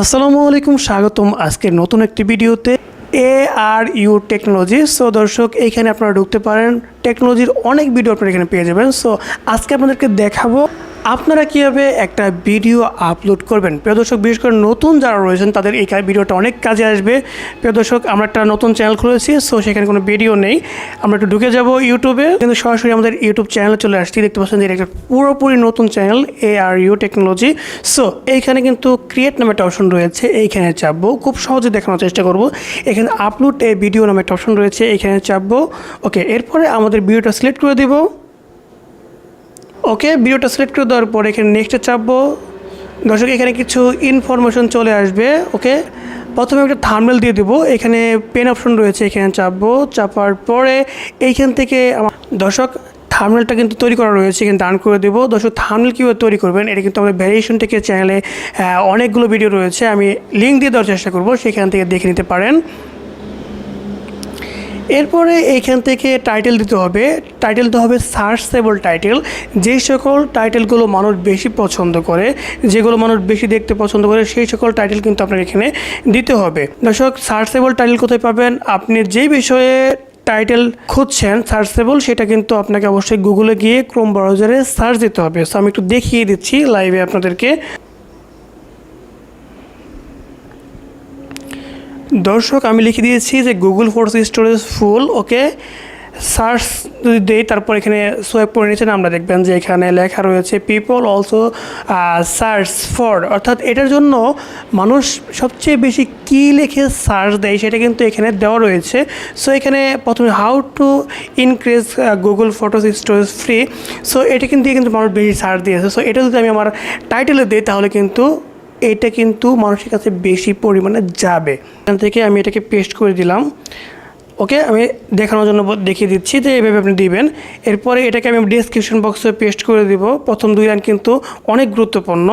আসসালামু আলাইকুম, স্বাগতম আজকে নতুন একটি ভিডিওতে ARU টেকনোলজি। সো দর্শক, এইখানে আপনারা ঢুকতে পারেন, টেকনোলজির অনেক ভিডিও আপনারা এখানে পেয়ে যাবেন। সো আজকে আপনাদেরকে দেখাবো আপনারা কীভাবে একটা ভিডিও আপলোড করবেন। প্রিয় দর্শক, বিশেষ করে নতুন যারা রয়েছেন তাদের এই ভিডিওটা অনেক কাজে আসবে। প্রিয় দর্শক, আমরা একটা নতুন চ্যানেল খুলেছি, সো সেখানে কোনো ভিডিও নেই। আমরা একটু ঢুকে যাব ইউটিউবে, কিন্তু সরাসরি আমাদের ইউটিউব চ্যানেলে চলে আসছি। দেখতে পাচ্ছেন যে এটা একটা পুরোপুরি নতুন চ্যানেল ARU টেকনোলজি। সো এইখানে কিন্তু ক্রিয়েট নামে একটা অপশন রয়েছে, এইখানে চাপবো। খুব সহজে দেখানোর চেষ্টা করব। এখানে আপলোড এ ভিডিও নামে একটা অপশন রয়েছে, এইখানে চাপবো। ওকে, এরপরে আমাদের ভিডিওটা সিলেক্ট করে দিব। ওকে, ভিডিওটা সিলেক্ট করে দেওয়ার পর এখানে নেক্সটে চাপবো। দর্শক, এখানে কিছু ইনফরমেশন চলে আসবে। ওকে, প্রথমে একটা থাম্বনেল দিয়ে দেবো। এখানে পেন অপশন রয়েছে, এখানে চাপবো। চাপার পরে এইখান থেকে দর্শক থাম্বনেলটা কিন্তু তৈরি করা রয়েছে, এখানে ডান করে দেবো। দর্শক, থাম্বনেল কীভাবে তৈরি করবেন এটা কিন্তু আমাদের ভ্যারিয়েশন থেকে চ্যানেলে অনেকগুলো ভিডিও রয়েছে, আমি লিঙ্ক দিয়ে দেওয়ার চেষ্টা করবো, সেখান থেকে দেখে নিতে পারেন। এরপরে এইখান থেকে টাইটেল দিতে হবে। টাইটেল দিতে হবে সার্চেবল টাইটেল, যেই সকল টাইটেলগুলো মানুষ বেশি পছন্দ করে, যেগুলো মানুষ বেশি দেখতে পছন্দ করে, সেই সকল টাইটেল কিন্তু আপনার এখানে দিতে হবে। দর্শক, সার্চেবল টাইটেল কোথায় পাবেন? আপনি যেই বিষয়ে টাইটেল খুঁজছেন সার্চেবল, সেটা কিন্তু আপনাকে অবশ্যই গুগলে গিয়ে ক্রোম ব্রাউজারে সার্চ দিতে হবে। সো আমি একটু দেখিয়ে দিচ্ছি লাইভে আপনাদেরকে। দর্শক, আমি লিখে দিয়েছি যে গুগল ফটোস স্টোরেজ ফুল। ওকে, সার্চ যদি দেই, তারপর এখানে সোয়াইপ করে নিচ্ছেন, আমরা দেখবেন যে এখানে লেখা রয়েছে পিপল অলসো সার্চ ফর, অর্থাৎ এটার জন্য মানুষ সবচেয়ে বেশি কী লিখে সার্চ দেয় সেটা কিন্তু এখানে দেওয়া রয়েছে। সো এখানে প্রথমে how to increase Google photos storage free. So এটা কিন্তু মানুষ বেশি সার্চ দিয়েছে। সো এটা যদি আমি আমার টাইটেলে দিই তাহলে কিন্তু এটা কিন্তু মানুষের কাছে বেশি পরিমাণে যাবে। এখান থেকে আমি এটাকে পেস্ট করে দিলাম। ওকে, আমি দেখানোর জন্য দেখিয়ে দিচ্ছি যে এইভাবে আপনি দিবেন। এরপরে এটাকে আমি ডেসক্রিপশন বক্সে পেস্ট করে দিব। প্রথম দুই লাইন কিন্তু অনেক গুরুত্বপূর্ণ।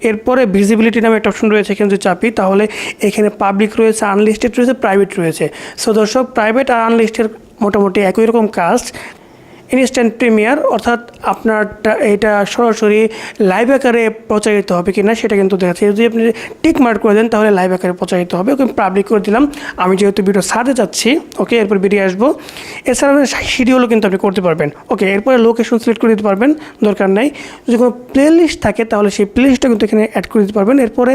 এরপরে ভিজিবিলিটি নামে একটা অপশন রয়েছে, এখানে যদি চাপি তাহলে এখানে পাবলিক রয়েছে, আনলিস্টেড রয়েছে, প্রাইভেট রয়েছে। সো দর্শক, প্রাইভেট আর আনলিস্টেড মোটামুটি একই রকম কাজ। ইনস্ট্যান্ট প্রিমিয়ার, অর্থাৎ আপনারটা এটা সরাসরি লাইভ আকারে প্রচারিত হবে কিনা সেটা কিন্তু দেখাচ্ছে। যদি আপনি টিক মার্ক করে দেন তাহলে লাইভ আকারে প্রচারিত হবে। ওকে, পাবলিক করে দিলাম। আমি যেহেতু ভিডিও ছাড়তে যাচ্ছি, ওকে, এরপর বেরিয়ে আসবো। এছাড়া শিডিউলও কিন্তু আপনি করতে পারবেন। ওকে, এরপরে লোকেশন সিলেক্ট করে দিতে পারবেন, দরকার নেই। যদি কোনো প্লে লিস্ট থাকে তাহলে সেই প্লে লিস্টটা কিন্তু এখানে অ্যাড করে দিতে পারবেন। এরপরে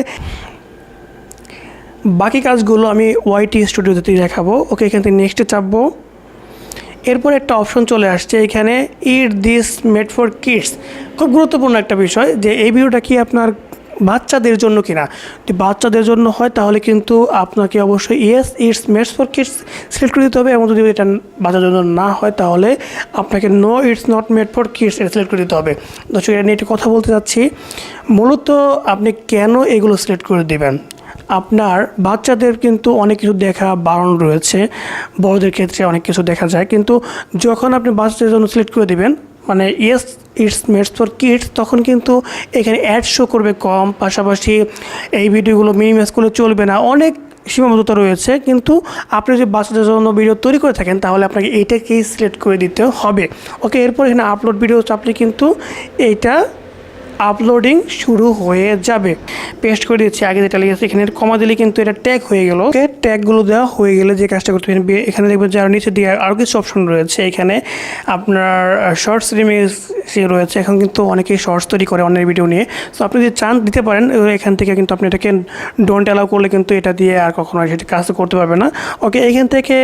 বাকি কাজগুলো আমি YT স্টুডিওতে দেখাবো। ওকে, এখান থেকে নেক্সটে চাপবো। এরপর একটা অপশন চলে আসছে এখানে, ইট দিস মেড ফর কিডস। খুব গুরুত্বপূর্ণ একটা বিষয় যে এই ভিডিওটা কি আপনার বাচ্চাদের জন্য কিনা। যদি বাচ্চাদের জন্য হয় তাহলে কিন্তু আপনাকে অবশ্যই yes it's made for kids select করে দিতে হবে, এবং যদি এটা বাচ্চাদের জন্য না হয় তাহলে আপনাকে no it's not made for kids এটা সিলেক্ট করে দিতে হবে। দর্শক, এটা নিয়ে একটু কথা বলতে চাচ্ছি। মূলত আপনি কেন এগুলো সিলেক্ট করে দেবেন? আপনার বাচ্চাদের কিন্তু অনেক কিছু দেখা বারণ রয়েছে, বড়দের ক্ষেত্রে অনেক কিছু দেখা যায়, কিন্তু যখন আপনি বাচ্চাদের জন্য সিলেক্ট করে দেবেন মানে yes it's mades for kids, তখন কিন্তু এখানে অ্যাড শো করবে কম, পাশাপাশি এই ভিডিওগুলো মিনিমাইজ করলে চলবে না, অনেক সীমাবদ্ধতা রয়েছে। কিন্তু আপনি যদি বাচ্চাদের জন্য ভিডিও তৈরি করে থাকেন তাহলে আপনাকে এইটাকেই সিলেক্ট করে দিতে হবে। ওকে, এরপর এখানে আপলোড ভিডিও চাপলে কিন্তু এইটা আপলোডিং শুরু হয়ে যাবে। পেস্ট করে দিচ্ছি, আগে যেটা লিখেছি এখানে কমা দিলে কিন্তু এটা ট্যাগ হয়ে গেল। ওকে, ট্যাগগুলো দেওয়া হয়ে গেলে যে কাজটা করতে হবে, এখানে দেখবেন যে আরও নিচে দিয়ে আরও কিছু অপশন রয়েছে। এখানে আপনার শর্টস রিমিক্স রয়েছে। এখন কিন্তু অনেকেই শর্টস তৈরি করে অন্যের ভিডিও নিয়ে। সো আপনি যদি চান দিতে পারেন, এখান থেকে কিন্তু আপনি এটাকে ডোন্ট অ্যালাউ করলে কিন্তু এটা দিয়ে আর কখনো সেটা কাজ করতে পারবে না। ওকে, এখান থেকে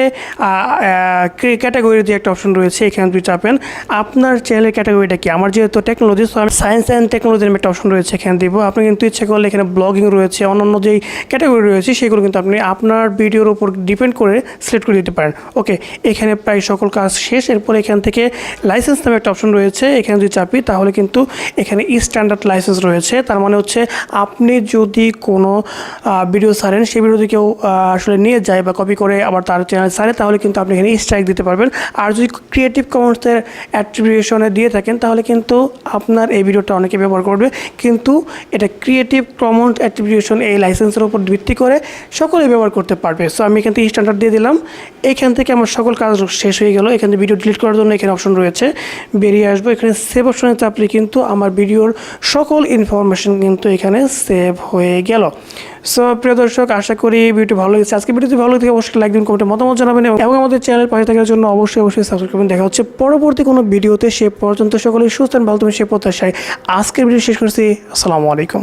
ক্যাটাগরি যে একটা অপশন রয়েছে, এখানে যদি চাপেন আপনার চ্যানেলের ক্যাটাগরিটা কি। আমার যেহেতু টেকনোলজি, সো আমি সায়েন্স অ্যান্ড টেকনোলজির একটা অপশন রয়েছে, এখানে দিব। আপনি কিন্তু ইচ্ছা করলে এখানে ব্লগিং রয়েছে, অন্যান্য যেই ক্যাটাগরি রয়েছে সেগুলো কিন্তু আপনি আপনার ভিডিওর উপর ডিপেন্ড করে সিলেক্ট করে দিতে পারেন। ওকে, এখানে প্রায় সকল কাজ শেষ। এরপর এখান থেকে লাইসেন্স নামে একটা অপশন রয়েছে, এখানে যদি চাপি তাহলে কিন্তু এখানে স্ট্যান্ডার্ড লাইসেন্স রয়েছে। তার মানে হচ্ছে আপনি যদি কোনো ভিডিও ছাড়েন, সেই ভিডিও যদি কেউ আসলে নিয়ে যায় বা কপি করে আবার তার চ্যানেল ছাড়ে তাহলে কিন্তু আপনি এখানে স্ট্রাইক দিতে পারবেন। আর যদি ক্রিয়েটিভ কমন্সের অ্যাট্রিবিউশনে দিয়ে থাকেন তাহলে কিন্তু আপনার এই ভিডিওটা অনেকে ব্যবহার করবে, কিন্তু এটা ক্রিয়েটিভ কমন্স অ্যাট্রিবিউশন এই লাইসেন্সের উপর ভিত্তি করে সকলে ব্যবহার করতে পারবে। সো আমি এখান থেকে স্ট্যান্ডার্ড দিয়ে দিলাম। এইখান থেকে আমার সকল কাজ শেষ হয়ে গেল। এখান থেকে ভিডিও ডিলিট করার জন্য এখানে অপশন রয়েছে, বেরিয়ে আসবো। এখানে সেভ অপশনে চাপলে কিন্তু আমার ভিডিওর সকল ইনফরমেশন কিন্তু এখানে সেভ হয়ে গেল। সো প্রিয় দর্শক, আশা করি ভিডিওটি ভালো লেগেছে। আজকে ভিডিওটি ভালো লেগে অবশ্যই লাইক দিন, কমেন্টে মতামত জানাবেন এবং আমাদের চ্যানেল পাশে থাকার জন্য অবশ্যই সাবস্ক্রাইব করবেন। দেখা হচ্ছে পরবর্তী কোনো ভিডিওতে। সে পর্যন্ত সকলেই সুস্থ এবং ভালো থাকবেন সে প্রত্যাশায় আজকের ভিডিও শেষ করছি। আসসালামু আলাইকুম।